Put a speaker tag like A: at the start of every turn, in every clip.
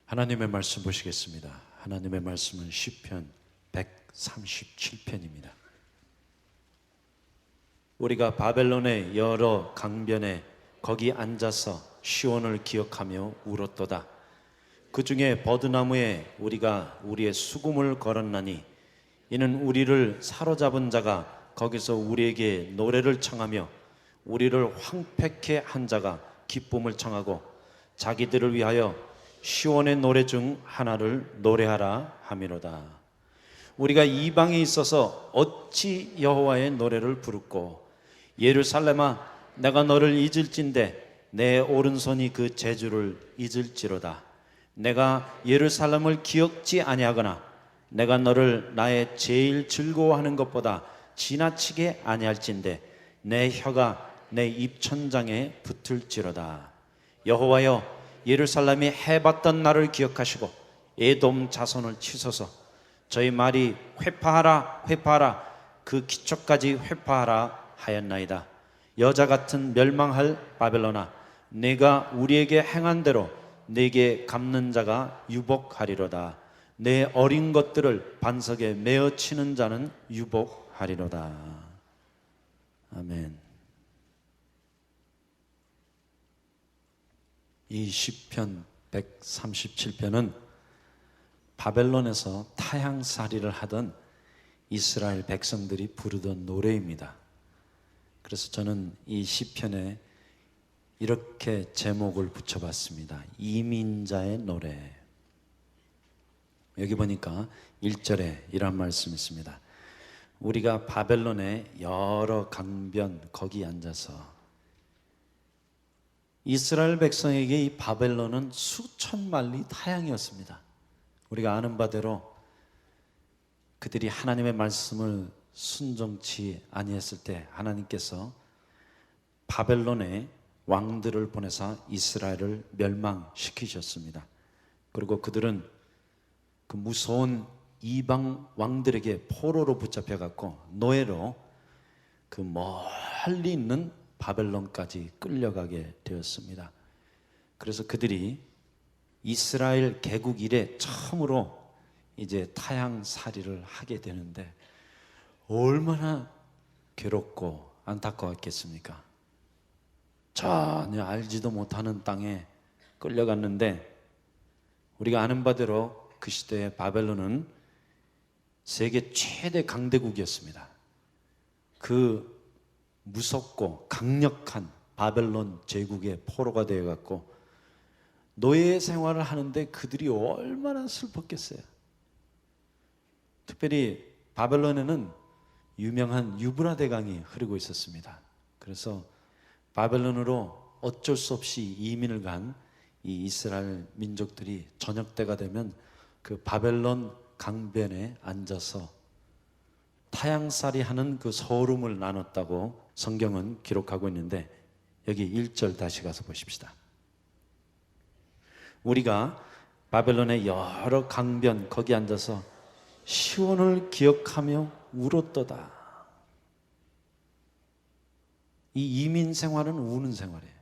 A: 하나님의 말씀 보시겠습니다. 하나님의 말씀은 시편 137편입니다. 우리가 바벨론의 여러 강변에 거기 앉아서 시온을 기억하며 울었도다. 그 중에 버드나무에 우리가 우리의 수금을 걸었나니 이는 우리를 사로잡은 자가 거기서 우리에게 노래를 청하며 우리를 황폐케 한 자가 기쁨을 청하고 자기들을 위하여 시온의 노래 중 하나를 노래하라 함이로다. 우리가 이방에 있어서 어찌 여호와의 노래를 부르고 예루살렘아 내가 너를 잊을진대 내 오른손이 그 재주를 잊을지로다. 내가 예루살렘을 기억지 아니하거나 내가 너를 나의 제일 즐거워하는 것보다 지나치게 아니할진대 내 혀가 내 입천장에 붙을지로다. 여호와여 예루살렘이 해봤던 날을 기억하시고 에돔 자손을 치소서. 저희 말이 회파하라 회파하라 그 기초까지 회파하라 하였나이다. 여자 같은 멸망할 바벨론아 내가 우리에게 행한 대로 내게 갚는 자가 유복하리로다. 내 어린 것들을 반석에 메어 치는 자는 유복하리로다. 아멘. 이 시편 137편은 바벨론에서 타향살이를 하던 이스라엘 백성들이 부르던 노래입니다. 그래서 저는 이 시편에 이렇게 제목을 붙여봤습니다. 이민자의 노래. 여기 보니까 1절에 이런 말씀이 있습니다. 우리가 바벨론의 여러 강변 거기 앉아서 이스라엘 백성에게 이 바벨론은 수천 만리 타향이었습니다. 우리가 아는 바대로 그들이 하나님의 말씀을 순종치 아니했을 때 하나님께서 바벨론의 왕들을 보내사 이스라엘을 멸망시키셨습니다. 그리고 그들은 그 무서운 이방 왕들에게 포로로 붙잡혀갖고 노예로 그 멀리 있는 바벨론까지 끌려가게 되었습니다. 그래서 그들이 이스라엘 개국 이래 처음으로 이제 타향살이를 하게 되는데 얼마나 괴롭고 안타까웠겠습니까? 전혀 알지도 못하는 땅에 끌려갔는데 우리가 아는 바대로 그 시대의 바벨론은 세계 최대 강대국이었습니다. 그 무섭고 강력한 바벨론 제국의 포로가 되어갖고 노예 생활을 하는데 그들이 얼마나 슬펐겠어요. 특별히 바벨론에는 유명한 유브라데 강이 흐르고 있었습니다. 그래서 바벨론으로 어쩔 수 없이 이민을 간 이 이스라엘 민족들이 저녁 때가 되면 그 바벨론 강변에 앉아서 타향살이 하는 그 소름을 나눴다고 성경은 기록하고 있는데 여기 1절 다시 가서 보십시다. 우리가 바벨론의 여러 강변 거기 앉아서 시온을 기억하며 울었도다. 이 이민 생활은 우는 생활이에요.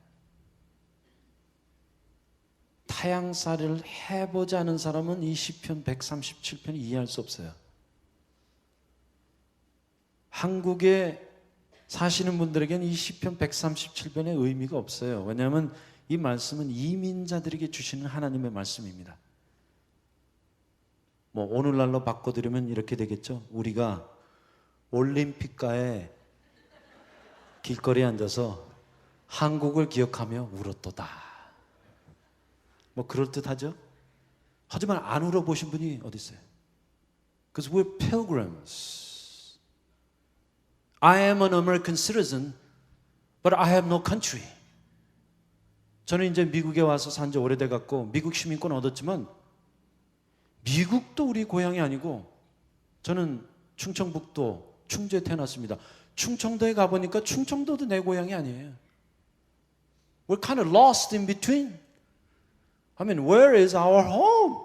A: 타향살이를 해보지 않은 사람은 이 시편 137편을 이해할 수 없어요. 한국에 사시는 분들에게는 이 시편 137편의 의미가 없어요. 왜냐하면 이 말씀은 이민자들에게 주시는 하나님의 말씀입니다. 뭐 오늘날로 바꿔드리면 이렇게 되겠죠. 우리가 올림픽가에 길거리에 앉아서 한국을 기억하며 울었도다. 뭐 그럴듯하죠. 하지만 안 울어보신 분이 어디 있어요? Because we're pilgrims. I am an American citizen, but I have no country. 저는 이제 미국에 와서 산 지 오래돼 갖고 미국 시민권 얻었지만 미국도 우리 고향이 아니고 저는 충청북도 충주에 태어났습니다. 충청도에 가보니까 충청도도 내 고향이 아니에요. We're kind of lost in between. I mean, where is our home?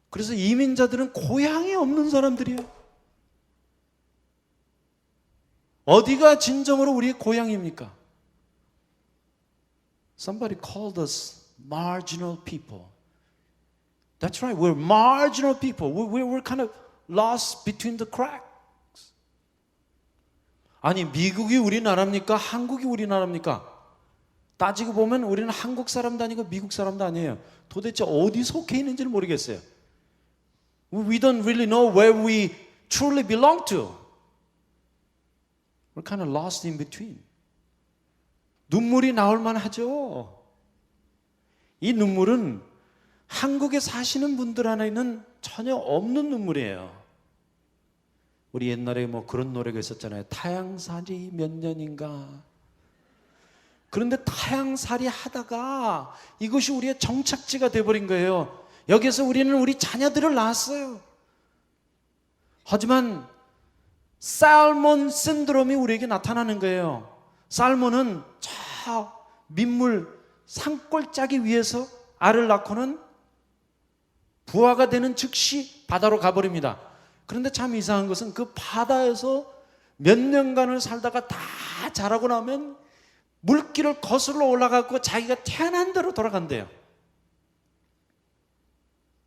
A: 그래서 이민자들은 고향이 없는 사람들이에요. 어디가 진정으로 우리의 고향입니까? Somebody called us marginal people. That's right. We're marginal people. We're kind of lost between the cracks. 아니, 미국이 우리나라입니까? 한국이 우리나라입니까? 따지고 보면 우리는 한국 사람도 아니고 미국 사람도 아니에요. 도대체 어디 속해 있는지를 모르겠어요. We don't really know where we truly belong to. We're kind of lost in between. 눈물이 나올 만하죠. 이 눈물은 한국에 사시는 분들 안에는 전혀 없는 눈물이에요. 우리 옛날에 뭐 그런 노래가 있었잖아요. 타향살이 몇 년인가. 그런데 타향살이 하다가 이것이 우리의 정착지가 돼버린 거예요. 여기서 우리는 우리 자녀들을 낳았어요. 하지만 살몬 신드롬이 우리에게 나타나는 거예요. 살몬은 저 민물 산골짜기 위에서 알을 낳고는 부화가 되는 즉시 바다로 가버립니다. 그런데 참 이상한 것은 그 바다에서 몇 년간을 살다가 다 자라고 나면 물길을 거슬러 올라가고 자기가 태어난 대로 돌아간대요.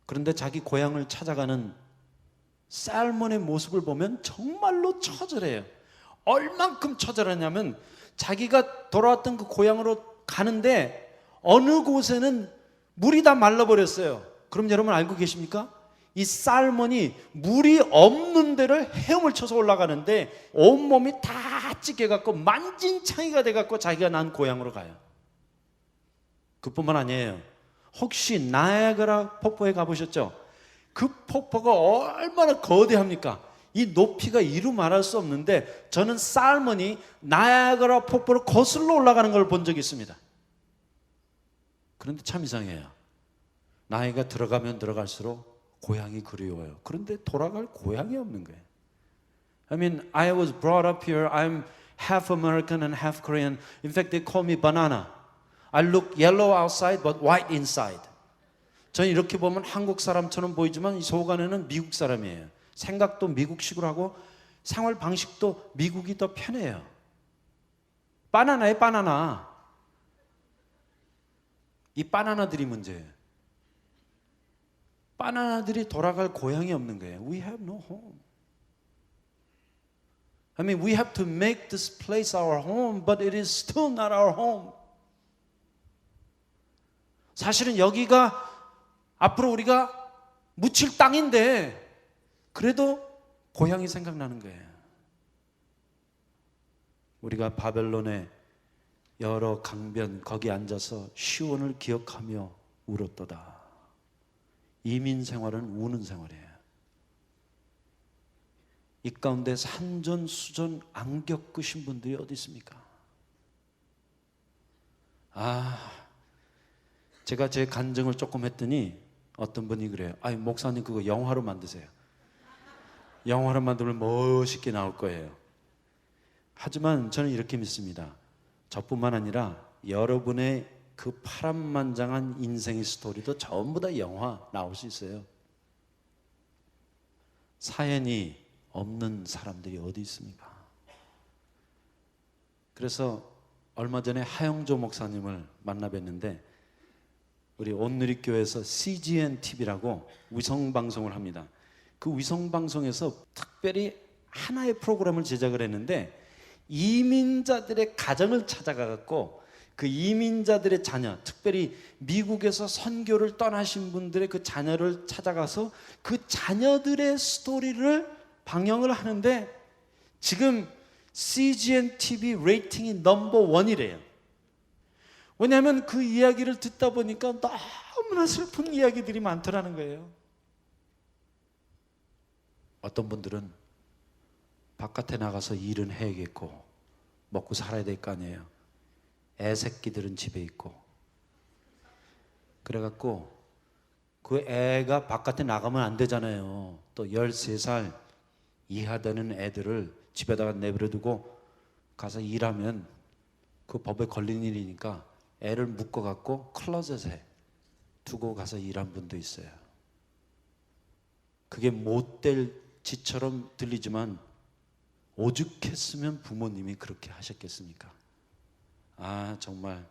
A: 그런데 자기 고향을 찾아가는 살몬의 모습을 보면 정말로 처절해요. 얼만큼 처절하냐면 자기가 돌아왔던 그 고향으로 가는데 어느 곳에는 물이 다 말라버렸어요. 그럼 여러분 알고 계십니까? 이 살몬이 물이 없는 데를 헤엄을 쳐서 올라가는데 온몸이 다 찢겨갖고 만진창이가 돼갖고 자기가 난 고향으로 가요. 그뿐만 아니에요. 혹시 나야가라 폭포에 가보셨죠? 그 폭포가 얼마나 거대합니까? 이 높이가 이루 말할 수 없는데 저는 살몬이 나야가라 폭포를 거슬러 올라가는 걸 본 적이 있습니다. 그런데 참 이상해요. 나이가 들어가면 들어갈수록 고향이 그리워요. 그런데 돌아갈 고향이 없는 거예요. I mean, I was brought up here. I'm half American and half Korean. In fact, they call me banana. I look yellow outside but white inside. 저는 이렇게 보면 한국 사람처럼 보이지만 속 안에는 미국 사람이에요. 생각도 미국식으로 하고 생활 방식도 미국이 더 편해요. 바나나에 바나나. 이 바나나들이 문제예요. 바나나들이 돌아갈 고향이 없는 거예요. We have no home. I mean, we have to make this place our home, but it is still not our home. 사실은 여기가 앞으로 우리가 묻힐 땅인데 그래도 고향이 생각나는 거예요. 우리가 바벨론의 여러 강변 거기 앉아서 시온을 기억하며 울었도다. 이민 생활은 우는 생활이에요. 이 가운데 산전수전 안 겪으신 분들이 어디 있습니까? 제가 제 간증을 조금 했더니 어떤 분이 그래요. 목사님 그거 영화로 만드세요. 영화로 만들면 멋있게 나올 거예요. 하지만 저는 이렇게 믿습니다. 저뿐만 아니라 여러분의 그 파란만장한 인생의 스토리도 전부 다 영화 나올 수 있어요. 사연이 없는 사람들이 어디 있습니까? 그래서 얼마 전에 하영조 목사님을 만나 뵀는데 우리 온누리교회에서 CGN TV라고 위성방송을 합니다. 그 위성방송에서 특별히 하나의 프로그램을 제작을 했는데 이민자들의 가정을 찾아가갖고 그 이민자들의 자녀, 특별히 미국에서 선교를 떠나신 분들의 그 자녀를 찾아가서 그 자녀들의 스토리를 방영을 하는데 지금 CGN TV 레이팅이 넘버 1이래요. 왜냐하면 그 이야기를 듣다 보니까 너무나 슬픈 이야기들이 많더라는 거예요. 어떤 분들은 바깥에 나가서 일은 해야겠고 먹고 살아야 될 거 아니에요. 애 새끼들은 집에 있고 그래갖고 그 애가 바깥에 나가면 안 되잖아요. 또 13살 이하 되는 애들을 집에다가 내버려두고 가서 일하면 그 법에 걸린 일이니까 애를 묶어갖고 클로젯에 두고 가서 일한 분도 있어요. 그게 못될 짓처럼 들리지만 오죽했으면 부모님이 그렇게 하셨겠습니까? 정말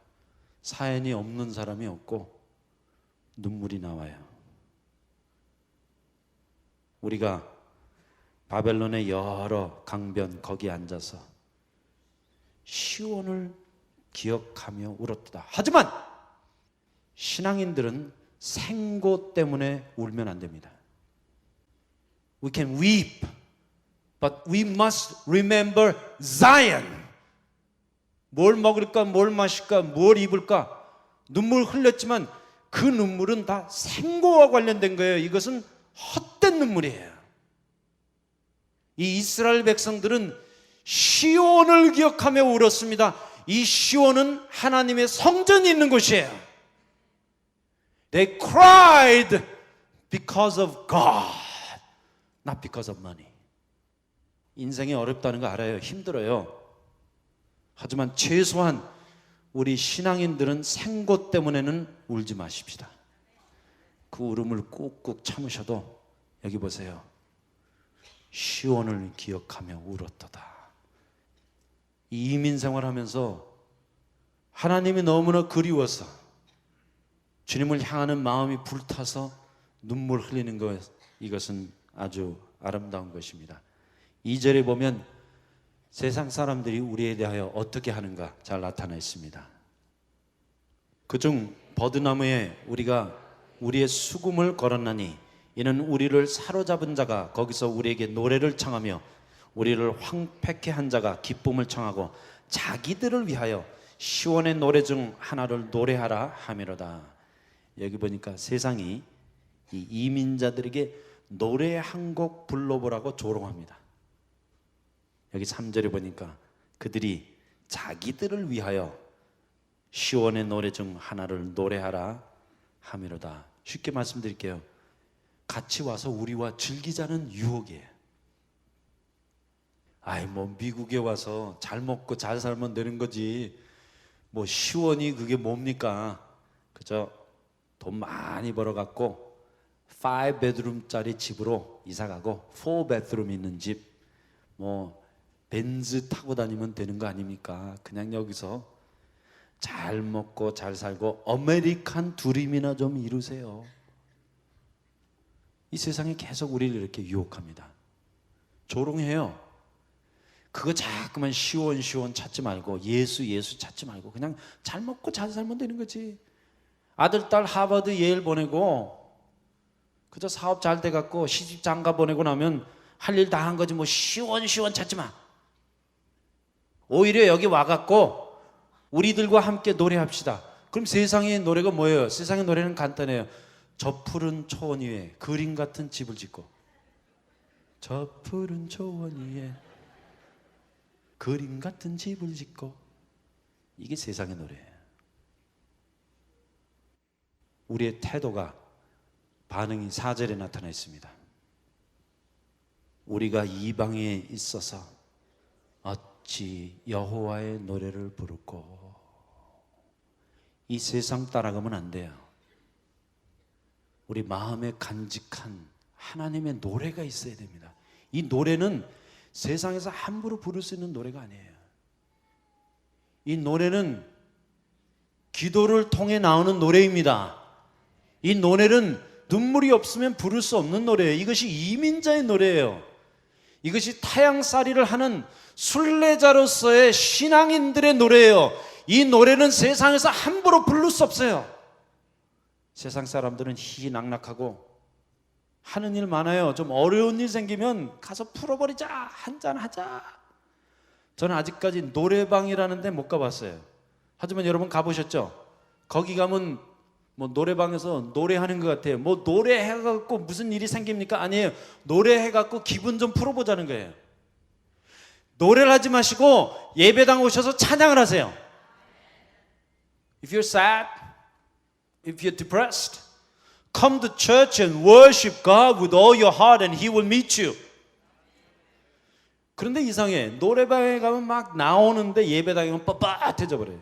A: 사연이 없는 사람이 없고 눈물이 나와요. 우리가 바벨론의 여러 강변 거기에 앉아서 시온을 기억하며 울었다. 하지만 신앙인들은 생고 때문에 울면 안 됩니다. We can weep, but we must remember Zion. 뭘 먹을까, 뭘 마실까, 뭘 입을까 눈물 흘렸지만 그 눈물은 다 생고와 관련된 거예요. 이것은 헛된 눈물이에요. 이 이스라엘 백성들은 시온을 기억하며 울었습니다. 이 시온은 하나님의 성전이 있는 곳이에요. They cried because of God, not because of money. 인생이 어렵다는 거 알아요. 힘들어요. 하지만 최소한 우리 신앙인들은 생고 때문에는 울지 마십시다. 그 울음을 꾹꾹 참으셔도 여기 보세요. 시온을 기억하며 울었도다. 이민 생활하면서 하나님이 너무나 그리워서 주님을 향하는 마음이 불타서 눈물 흘리는 것, 이것은 아주 아름다운 것입니다. 2절에 보면 세상 사람들이 우리에 대하여 어떻게 하는가 잘 나타나 있습니다. 그중 버드나무에 우리가 우리의 수금을 걸었나니 이는 우리를 사로잡은 자가 거기서 우리에게 노래를 청하며 우리를 황폐케 한 자가 기쁨을 청하고 자기들을 위하여 시온의 노래 중 하나를 노래하라 하미로다. 여기 보니까 세상이 이 이민자들에게 노래 한 곡 불러보라고 조롱합니다. 여기 3절에 보니까 그들이 자기들을 위하여 시온의 노래 중 하나를 노래하라 하미로다. 쉽게 말씀드릴게요. 같이 와서 우리와 즐기자는 유혹이에요. 아이 뭐 미국에 와서 잘 먹고 잘 살면 되는 거지 뭐 시원이 그게 뭡니까? 그저 돈 많이 벌어갖고 5bedroom짜리 집으로 이사가고 4bedroom 있는 집 뭐 벤츠 타고 다니면 되는 거 아닙니까? 그냥 여기서 잘 먹고 잘 살고 아메리칸 드림이나 좀 이루세요. 이 세상이 계속 우리를 이렇게 유혹합니다. 조롱해요. 그거 자꾸만 시원 찾지 말고 예수 찾지 말고 그냥 잘 먹고 잘 살면 되는 거지. 아들 딸 하버드 예일 보내고 그저 사업 잘 돼갖고 시집 장가 보내고 나면 할 일 다 한 거지 뭐 시원 찾지 마. 오히려 여기 와갖고 우리들과 함께 노래합시다. 그럼 세상의 노래가 뭐예요? 세상의 노래는 간단해요. 저 푸른 초원 위에 그림 같은 집을 짓고 저 푸른 초원 위에 그림 같은 집을 짓고 이게 세상의 노래예요. 우리의 태도가 반응이 4절에 나타나 있습니다. 우리가 이방에 있어서 어찌 여호와의 노래를 부르고. 이 세상 따라가면 안 돼요. 우리 마음에 간직한 하나님의 노래가 있어야 됩니다. 이 노래는 세상에서 함부로 부를 수 있는 노래가 아니에요. 이 노래는 기도를 통해 나오는 노래입니다. 이 노래는 눈물이 없으면 부를 수 없는 노래예요. 이것이 이민자의 노래예요. 이것이 타향살이를 하는 순례자로서의 신앙인들의 노래예요. 이 노래는 세상에서 함부로 부를 수 없어요. 세상 사람들은 희희낙낙하고 하는 일 많아요. 좀 어려운 일 생기면 가서 풀어버리자, 한잔하자. 저는 아직까지 노래방이라는 데 못 가봤어요. 하지만 여러분 가보셨죠? 거기 가면 뭐 노래방에서 노래하는 것 같아요. 뭐 노래해갖고 무슨 일이 생깁니까? 아니에요. 노래해갖고 기분 좀 풀어보자는 거예요. 노래를 하지 마시고 예배당 오셔서 찬양을 하세요. If you're sad, if you're depressed, come to church and worship God with all your heart and He will meet you. 그런데 이상해. 노래방에 가면 막 나오는데 예배당에 가면 뻣뻣해져 버려요.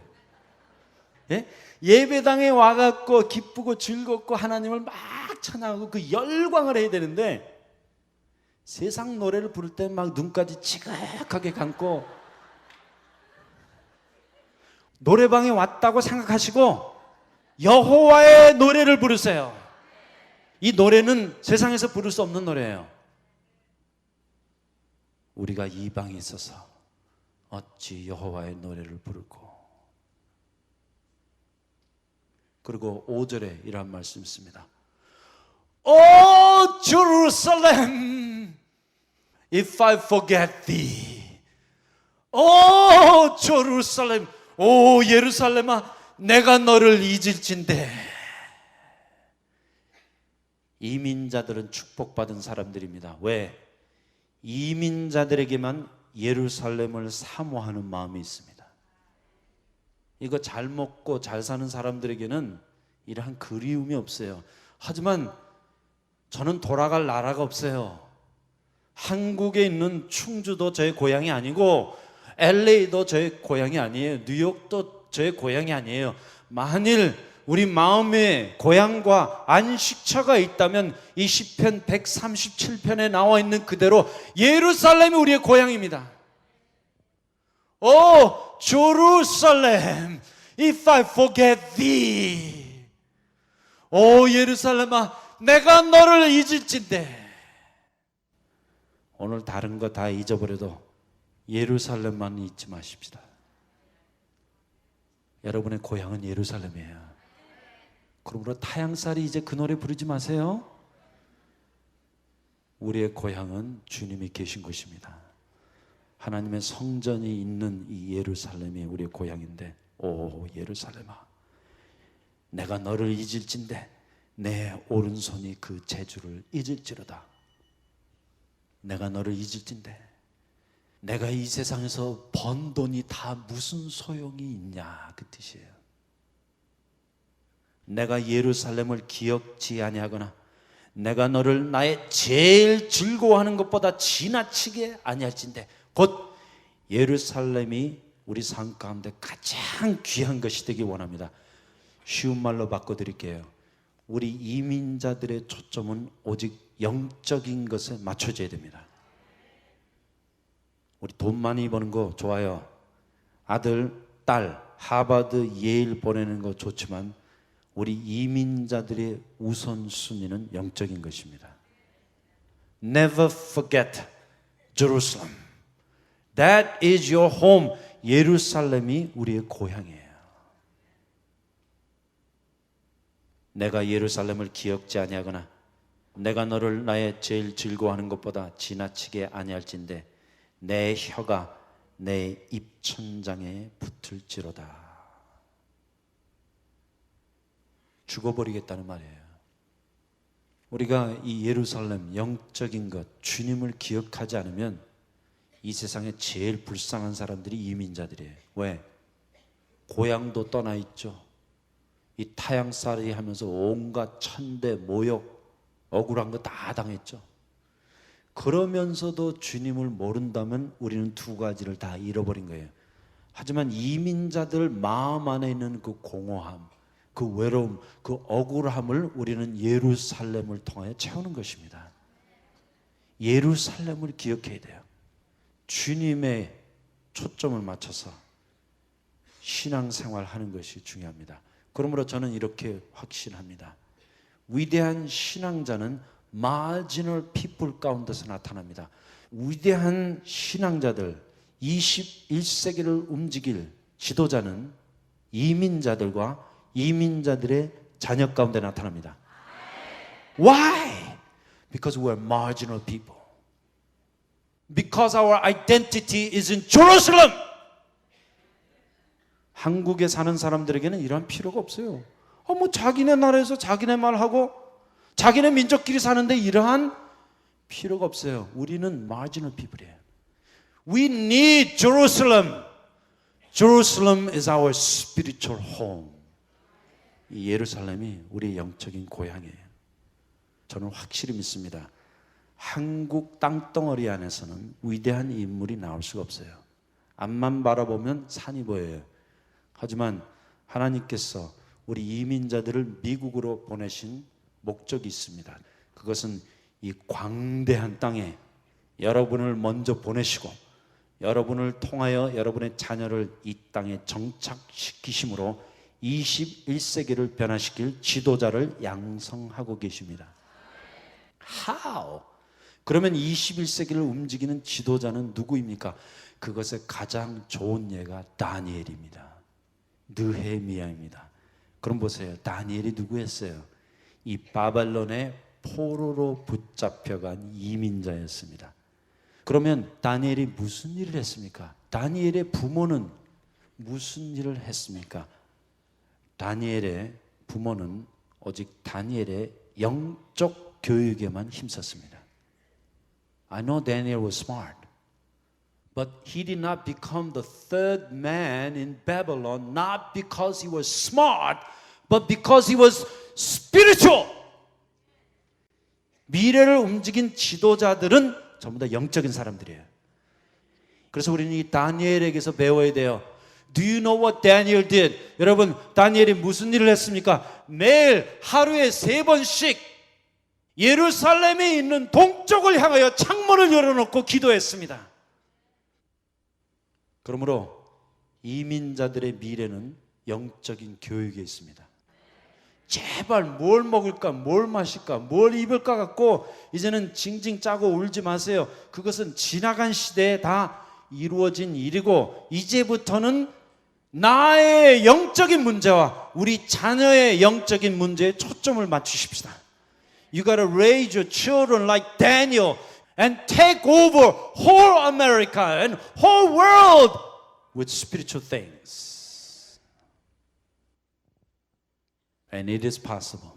A: 예? 예배당에 와갖고 기쁘고 즐겁고 하나님을 막 찬양하고 그 열광을 해야 되는데 세상 노래를 부를 때 막 눈까지 지극하게 감고 노래방에 왔다고 생각하시고 여호와의 노래를 부르세요. 이 노래는 세상에서 부를 수 없는 노래예요. 우리가 이방에 있어서 어찌 여호와의 노래를 부르고. 그리고 5절에 이런 말씀 있습니다. O Jerusalem, if I forget thee. O Jerusalem, 오 예루살렘아, 내가 너를 잊을진대. 이민자들은 축복받은 사람들입니다. 왜? 이민자들에게만 예루살렘을 사모하는 마음이 있습니다. 이거 잘 먹고 잘 사는 사람들에게는 이러한 그리움이 없어요. 하지만 저는 돌아갈 나라가 없어요. 한국에 있는 충주도 저의 고향이 아니고 LA도 저의 고향이 아니에요. 뉴욕도 저의 고향이 아니에요. 만일 우리 마음에 고향과 안식처가 있다면 이 시편 137편에 나와 있는 그대로 예루살렘이 우리의 고향입니다. 오 Jerusalem, if I forget thee. 오 예루살렘아, 내가 너를 잊을진대. 오늘 다른 거 다 잊어버려도 예루살렘만 잊지 마십시다. 여러분의 고향은 예루살렘이에요. 그러므로 타향살이 이제 그 노래 부르지 마세요. 우리의 고향은 주님이 계신 곳입니다. 하나님의 성전이 있는 이 예루살렘이 우리의 고향인데, 오 예루살렘아, 내가 너를 잊을진데 내 오른손이 그 재주를 잊을지로다. 내가 너를 잊을진데 내가 이 세상에서 번 돈이 다 무슨 소용이 있냐, 그 뜻이에요. 내가 예루살렘을 기억지 아니하거나 내가 너를 나의 제일 즐거워하는 것보다 지나치게 아니할진대. 곧 예루살렘이 우리 삶 가운데 가장 귀한 것이 되기 원합니다. 쉬운 말로 바꿔드릴게요. 우리 이민자들의 초점은 오직 영적인 것에 맞춰져야 됩니다. 우리 돈 많이 버는 거 좋아요. 아들, 딸, 하버드, 예일 보내는 거 좋지만 우리 이민자들의 우선순위는 영적인 것입니다. Never forget Jerusalem. That is your home. 예루살렘이 우리의 고향이에요. 내가 예루살렘을 기억지 아니하거나 내가 너를 나의 제일 즐거워하는 것보다 지나치게 아니할진대 내 혀가 내 입천장에 붙을지로다. 죽어버리겠다는 말이에요. 우리가 이 예루살렘, 영적인 것, 주님을 기억하지 않으면 이 세상에 제일 불쌍한 사람들이 이민자들이에요. 왜? 고향도 떠나 있죠. 이 타향살이 하면서 온갖 천대, 모욕, 억울한 거 다 당했죠. 그러면서도 주님을 모른다면 우리는 두 가지를 다 잃어버린 거예요. 하지만 이민자들 마음 안에 있는 그 공허함, 그 외로움, 그 억울함을 우리는 예루살렘을 통하여 채우는 것입니다. 예루살렘을 기억해야 돼요. 주님의 초점을 맞춰서 신앙생활 하는 것이 중요합니다. 그러므로 저는 이렇게 확신합니다. 위대한 신앙자는 marginal people 가운데서 나타납니다. 위대한 신앙자들, 21세기를 움직일 지도자는 이민자들과 이민자들의 자녀 가운데 나타납니다. Why? Because we are marginal people. Because our identity is in Jerusalem. 한국에 사는 사람들에게는 이런 필요가 없어요. 뭐 자기네 나라에서 자기네 말하고 자기네 민족끼리 사는데 이러한 필요가 없어요. 우리는 marginal people이에요. We need Jerusalem. Jerusalem is our spiritual home. 이 예루살렘이 우리의 영적인 고향이에요. 저는 확실히 믿습니다. 한국 땅덩어리 안에서는 위대한 인물이 나올 수가 없어요. 앞만 바라보면 산이 보여요. 하지만 하나님께서 우리 이민자들을 미국으로 보내신 목적이 있습니다. 그것은 이 광대한 땅에 여러분을 먼저 보내시고 여러분을 통하여 여러분의 자녀를 이 땅에 정착시키심으로 21세기를 변화시킬 지도자를 양성하고 계십니다. How? 그러면 21세기를 움직이는 지도자는 누구입니까? 그것의 가장 좋은 예가 다니엘입니다. 느헤미야입니다. 그럼 보세요. 다니엘이 누구였어요? 이 바벨론의 포로로 붙잡혀간 이민자였습니다. 그러면 다니엘이 무슨 일을 했습니까? 다니엘의 부모는 무슨 일을 했습니까? 다니엘의 부모는 오직 다니엘의 영적 교육에만 힘썼습니다. I know Daniel was smart, but he did not become the third man in Babylon not because he was smart, but because he was spiritual. 미래를 움직인 지도자들은 전부 다 영적인 사람들이에요. 그래서 우리는 이 다니엘에게서 배워야 돼요. Do you know what Daniel did? 여러분, 다니엘이 무슨 일을 했습니까? 매일 하루에 3번씩 예루살렘에 있는 동쪽을 향하여 창문을 열어놓고 기도했습니다. 그러므로 이민자들의 미래는 영적인 교육에 있습니다. 제발 뭘 먹을까, 뭘 마실까, 뭘 입을까 갖고 이제는 징징 짜고 울지 마세요. 그것은 지나간 시대에 다 이루어진 일이고 이제부터는 나의 영적인 문제와 우리 자녀의 영적인 문제에 초점을 맞추십시다. You gotta raise your children like Daniel and take over whole America and whole world with spiritual things. And it is possible.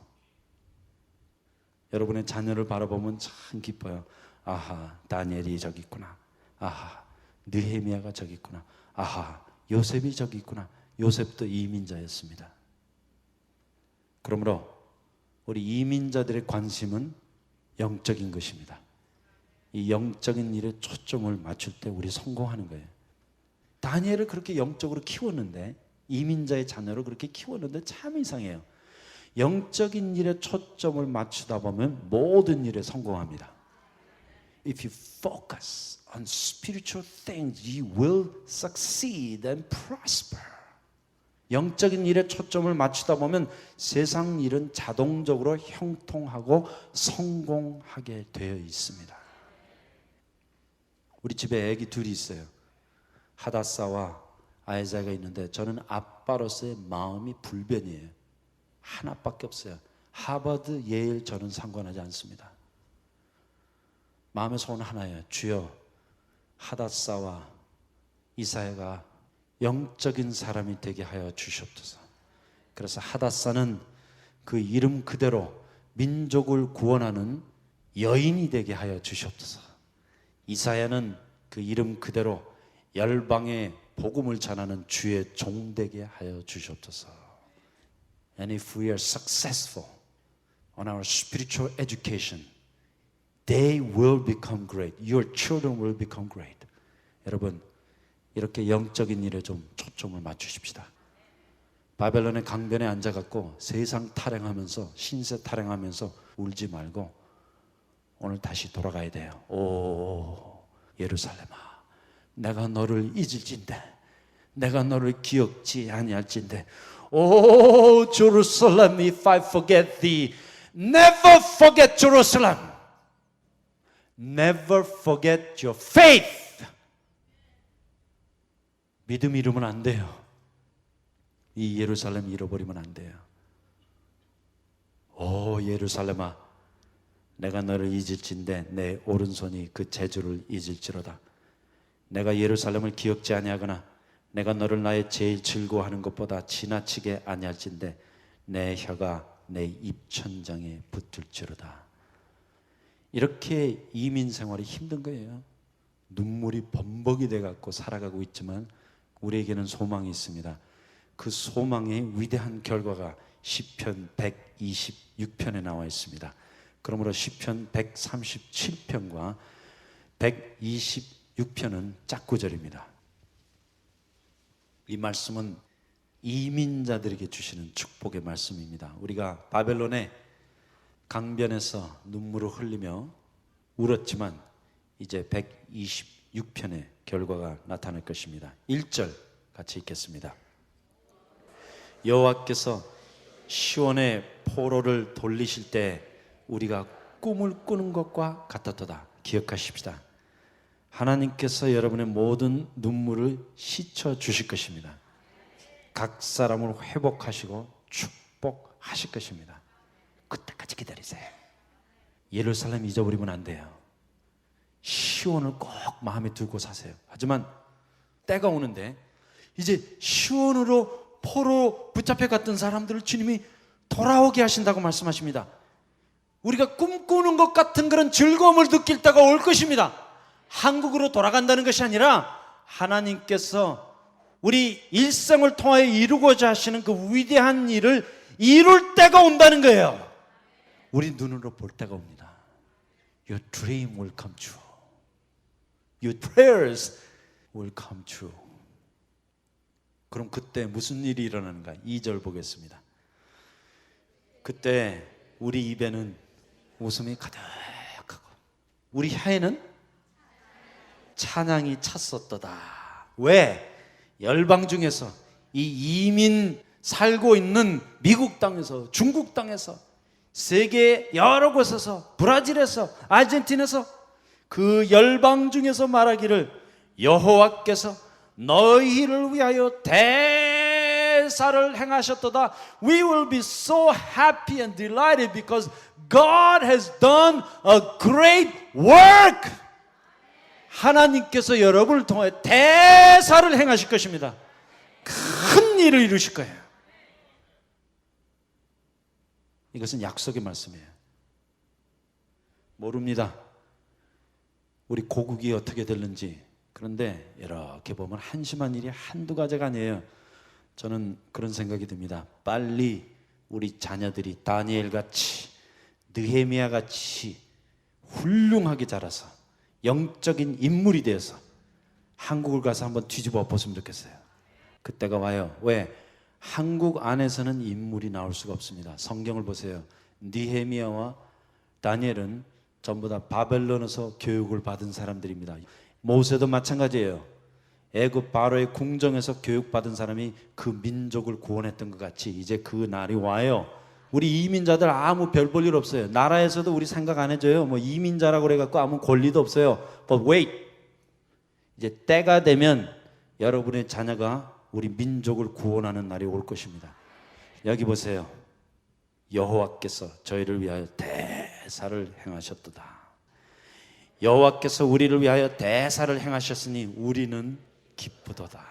A: 여러분의 자녀를 바라보면 참 기뻐요. 아하, 다니엘이 저기 있구나. 아하, 느헤미야가 저기 있구나. 아하, 요셉이 저기 있구나. 요셉도 이민자였습니다. 그러므로 우리 이민자들의 관심은 영적인 것입니다. 이 영적인 일에 초점을 맞출 때 우리 성공하는 거예요. 다니엘을 그렇게 영적으로 키웠는데, 이민자의 자녀를 그렇게 키웠는데 참 이상해요. 영적인 일에 초점을 맞추다 보면 모든 일에 성공합니다. If you focus on spiritual things, you will succeed and prosper. 영적인 일에 초점을 맞추다 보면 세상 일은 자동적으로 형통하고 성공하게 되어 있습니다. 우리 집에 아기 둘이 있어요. 하다사와 아이자가 있는데 저는 아빠로서의 마음이 불변이에요. 하나밖에 없어요. 하버드, 예일 저는 상관하지 않습니다. 마음의 소원 하나예요. 주여, 하다사와 이사야가 영적인 사람이 되게 하여 주시옵소서. 그래서 하다사는 그 이름 그대로 민족을 구원하는 여인이 되게 하여 주시옵소서. 이사야는 그 이름 그대로 열방에 복음을 전하는 주의 종 되게 하여 주시옵소서. And if we are successful on our spiritual education, they will become great. Your children will become great. 여러분, 이렇게 영적인 일에 좀 초점을 맞추십시다. 바벨론의 강변에 앉아갖고 세상 타령하면서 신세 타령하면서 울지 말고 오늘 다시 돌아가야 돼요. 오, 예루살렘아, 내가 너를 잊을진대, 내가 너를 기억지 아니할진대. 오, Jerusalem, if I forget thee, never forget Jerusalem. Never forget your faith. 믿음 잃으면 안 돼요. 이 예루살렘 잃어버리면 안 돼요. 오, 예루살렘아, 내가 너를 잊을진대 내 오른손이 그 재주를 잊을지로다. 내가 예루살렘을 기억지 아니하거나 내가 너를 나의 제일 즐거워하는 것보다 지나치게 아니할진대 내 혀가 내 입천장에 붙을지로다. 이렇게 이민 생활이 힘든 거예요. 눈물이 범벅이 돼갖고 살아가고 있지만 우리에게는 소망이 있습니다. 그 소망의 위대한 결과가 시편 126편에 나와 있습니다. 그러므로 시편 137편과 126편은 짝구절입니다. 이 말씀은 이민자들에게 주시는 축복의 말씀입니다. 우리가 바벨론의 강변에서 눈물을 흘리며 울었지만 이제 126편의 결과가 나타날 것입니다. 1절 같이 읽겠습니다. 여호와께서 시온의 포로를 돌리실 때 우리가 꿈을 꾸는 것과 같았도다. 기억하십시다. 하나님께서 여러분의 모든 눈물을 씻어 주실 것입니다. 각 사람을 회복하시고 축복하실 것입니다. 그때까지 기다리세요. 예루살렘 잊어버리면 안 돼요. 시온을 꼭 마음에 두고 사세요. 하지만 때가 오는데 이제 시온으로 포로 붙잡혀 갔던 사람들을 주님이 돌아오게 하신다고 말씀하십니다. 우리가 꿈꾸는 것 같은 그런 즐거움을 느낄 때가 올 것입니다. 한국으로 돌아간다는 것이 아니라 하나님께서 우리 일생을 통하여 이루고자 하시는 그 위대한 일을 이룰 때가 온다는 거예요. 우리 눈으로 볼 때가 옵니다. Your dream will come true. Your prayers will come true. 그럼 그때 무슨 일이 일어나는가? 2절 보겠습니다. 그때 우리 입에는 웃음이 가득하고 우리 혀에는 찬양이 찼었도다. 왜? 열방 중에서 이 이민 살고 있는 미국 땅에서, 중국 땅에서, 세계 여러 곳에서, 브라질에서, 아르헨티나에서 그 열방 중에서 말하기를 여호와께서 너희를 위하여 대사를 행하셨도다. We will be so happy and delighted because God has done a great work. 하나님께서 여러분을 통해 대사를 행하실 것입니다. 큰 일을 이루실 거예요. 이것은 약속의 말씀이에요. 모릅니다. 우리 고국이 어떻게 될는지. 그런데 이렇게 보면 한심한 일이 한두 가지가 아니에요. 저는 그런 생각이 듭니다. 빨리 우리 자녀들이 다니엘같이 느헤미야같이 훌륭하게 자라서 영적인 인물이 되어서 한국을 가서 한번 뒤집어 엎었으면 좋겠어요. 그때가 와요. 왜? 한국 안에서는 인물이 나올 수가 없습니다. 성경을 보세요. 느헤미야와 다니엘은 전부 다 바벨론에서 교육을 받은 사람들입니다. 모세도 마찬가지예요. 애굽 바로의 궁정에서 교육받은 사람이 그 민족을 구원했던 것 같이 이제 그 날이 와요. 우리 이민자들 아무 별 볼 일 없어요. 나라에서도 우리 생각 안 해줘요. 뭐 이민자라고 그래갖고 아무 권리도 없어요. But wait, 이제 때가 되면 여러분의 자녀가 우리 민족을 구원하는 날이 올 것입니다. 여기 보세요. 여호와께서 저희를 위하여 대사를 행하셨도다. 여호와께서 우리를 위하여 대사를 행하셨으니 우리는 기쁘도다.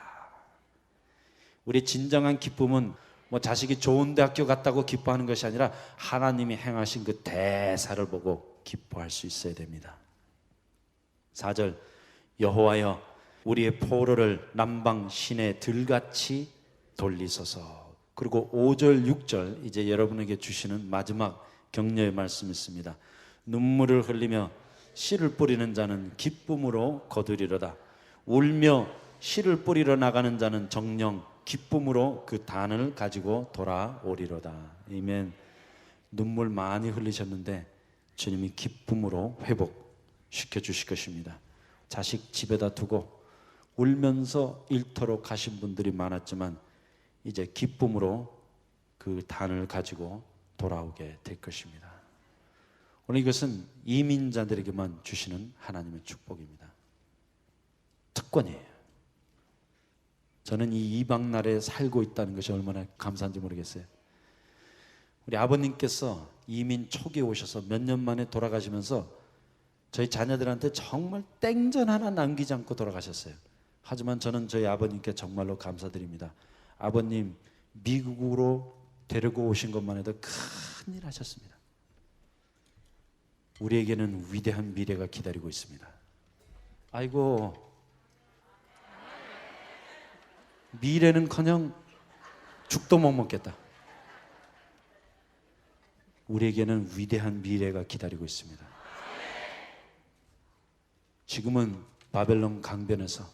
A: 우리 진정한 기쁨은 뭐 자식이 좋은 대학교 갔다고 기뻐하는 것이 아니라 하나님이 행하신 그 대사를 보고 기뻐할 수 있어야 됩니다. 4절 여호와여 우리의 포로를 남방 시내 들같이 돌리소서. 그리고 5절 6절 이제 여러분에게 주시는 마지막 격려의 말씀이 있습니다. 눈물을 흘리며 씨를 뿌리는 자는 기쁨으로 거두리로다. 울며 씨를 뿌리러 나가는 자는 정녕 기쁨으로 그 단을 가지고 돌아오리로다. 아멘. 눈물 많이 흘리셨는데 주님이 기쁨으로 회복시켜 주실 것입니다. 자식 집에다 두고 울면서 일터로 가신 분들이 많았지만 이제 기쁨으로 그 단을 가지고 돌아오게 될 것입니다. 오늘 이것은 이민자들에게만 주시는 하나님의 축복입니다. 특권이에요. 저는 이 이방 나라에 살고 있다는 것이 얼마나 감사한지 모르겠어요. 우리 아버님께서 이민 초기에 오셔서 몇 년 만에 돌아가시면서 저희 자녀들한테 정말 땡전 하나 남기지 않고 돌아가셨어요. 하지만 저는 저희 아버님께 정말로 감사드립니다. 아버님 미국으로 데리고 오신 것만 해도 큰일 하셨습니다. 우리에게는 위대한 미래가 기다리고 있습니다. 아이고, 미래는커녕 죽도 못 먹겠다. 우리에게는 위대한 미래가 기다리고 있습니다. 지금은 바벨론 강변에서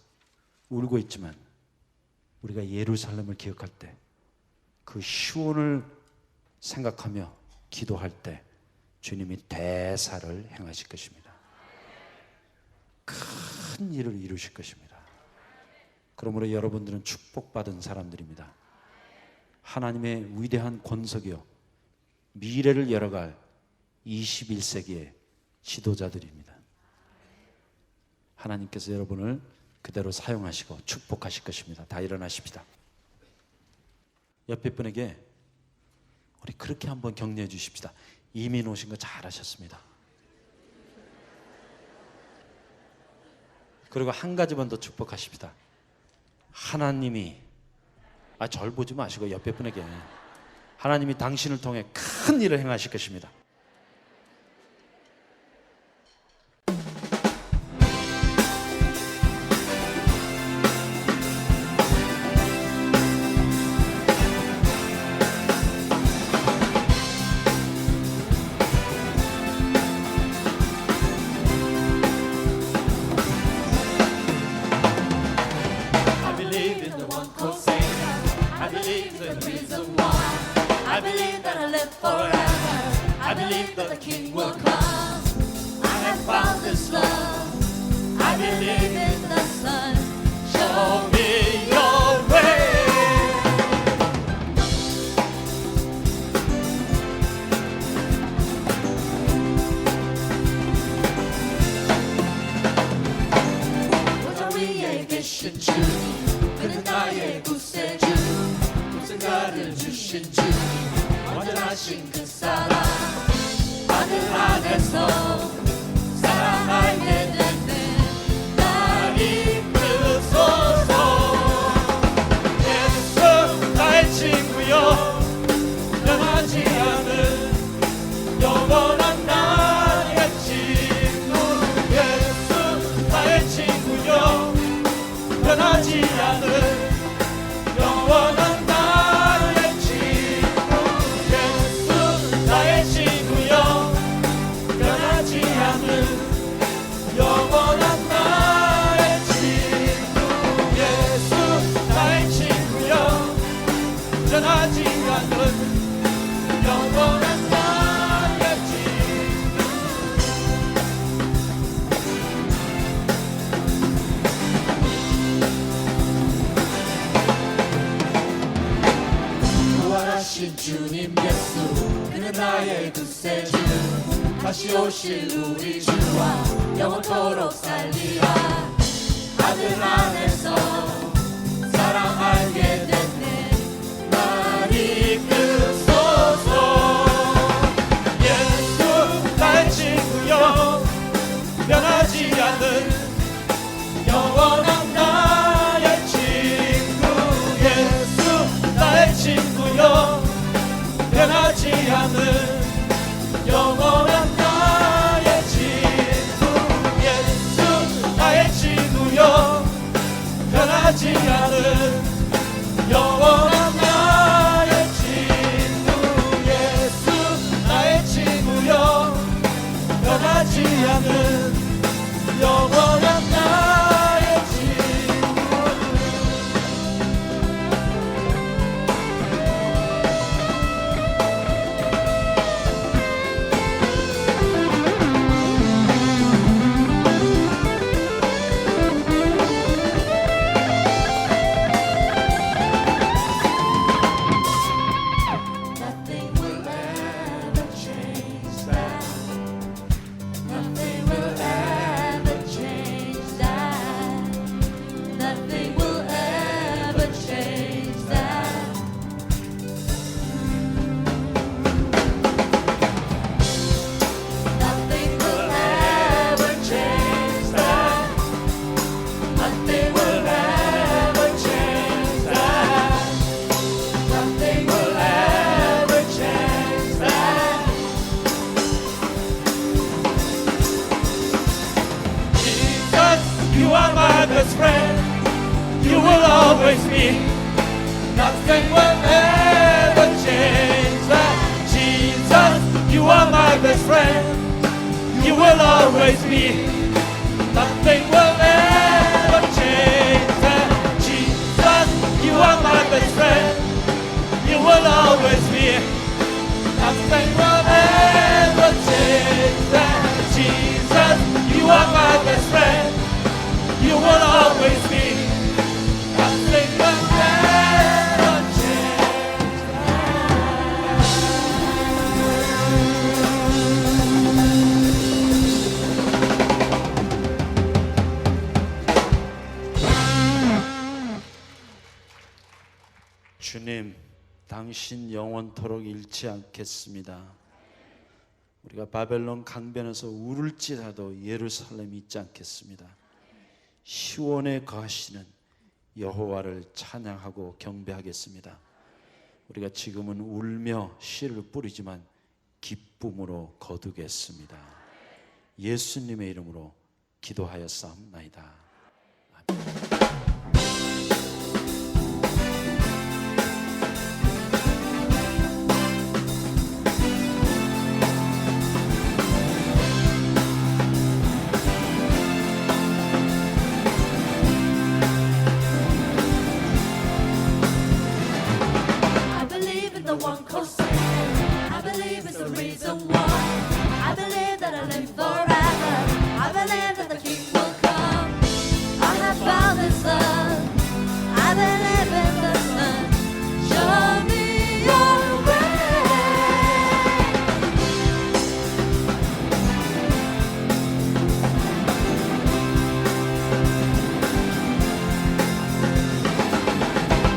A: 울고 있지만 우리가 예루살렘을 기억할 때, 그 시온을 생각하며 기도할 때 주님이 대사를 행하실 것입니다. 큰 일을 이루실 것입니다. 그러므로 여러분들은 축복받은 사람들입니다. 하나님의 위대한 권석이요 미래를 열어갈 21세기의 지도자들입니다. 하나님께서 여러분을 그대로 사용하시고 축복하실 것입니다. 다 일어나십시다. 옆에 분에게 우리 그렇게 한번 격려해 주십시다. 이민 오신 거 잘하셨습니다. 그리고 한 가지만 더 축복하십시다. 하나님이 절 보지 마시고 옆에 분에게 하나님이 당신을 통해 큰 일을 행하실 것입니다.
B: I believe that the King will come. I have found this love. I believe in the Son. Show me your way. 보자 위에 계신 주, 그는 나의 구세주. 구세가를 주신 주, 완전하신 그 사랑. 하늘 안에서 사랑하게 되네. 날 이끄소서. 예수 나의 친구여, 변하지 않은 영원한 나의 친구. 예수 나의 친구여, 변하지 않은 영원한 나의 친구. 예수 나의 친구여, 변하지 않는 영원한 나의 친구. 예수 나의 친구여, 변하지 않는 영원한 나의 친구. 부활하신 주님 예수, 그는 나의 구세주. 다시 오실 우리 주와 영원토록 살리라. 아들 안에서 사랑하게 됐네. 날 이끄소서. 예수 나의 친구여, 변하지 않는 영원한 나의 친구. 예수 나의 친구여, 변하지 않는 영원한 나의 친구. 예수 나의 친구여, 변하지 않은 영원한 나의 친구. 예수 나의 친구여, 변하지 않은 영원한 나의 친구. Nothing will ever change that. Nothing will ever change that. Nothing will ever change that. Nothing will ever change that. Nothing will ever change that. Nothing will ever change that. Jesus, you are my best friend. You will always be. Nothing will ever change that. Jesus, you are my best friend. You will always be. Nothing will ever change that. Jesus, you are my best friend. You will always be. Nothing will ever change that. Jesus, you are my best friend. You will always be. Nothing will ever change
A: 당신 영원토록 잃지 않겠습니다. 우리가 바벨론 강변에서 울을지라도 예루살렘 잊지 않겠습니다. 시온에 거하시는 여호와를 찬양하고 경배하겠습니다. 우리가 지금은 울며 씨를 뿌리지만 기쁨으로 거두겠습니다. 예수님의 이름으로 기도하였사옵나이다. 아멘.
C: I believe in the one cause I believe it's the reason why. I believe that I live forever. I believe that the King will come. I have found His love. I believe in the Son. Show me your way.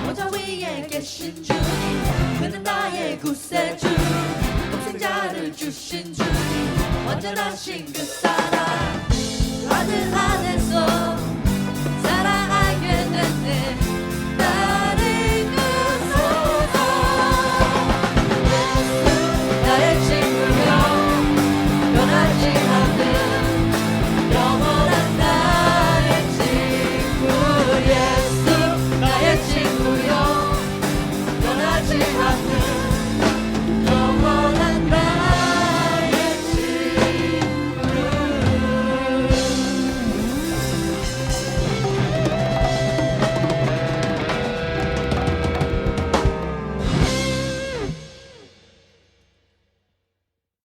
C: 모자 위에 계신 주님, 그는 나의 구세주. 독생자를 주신 주님, 완전하신 그 사랑. 아들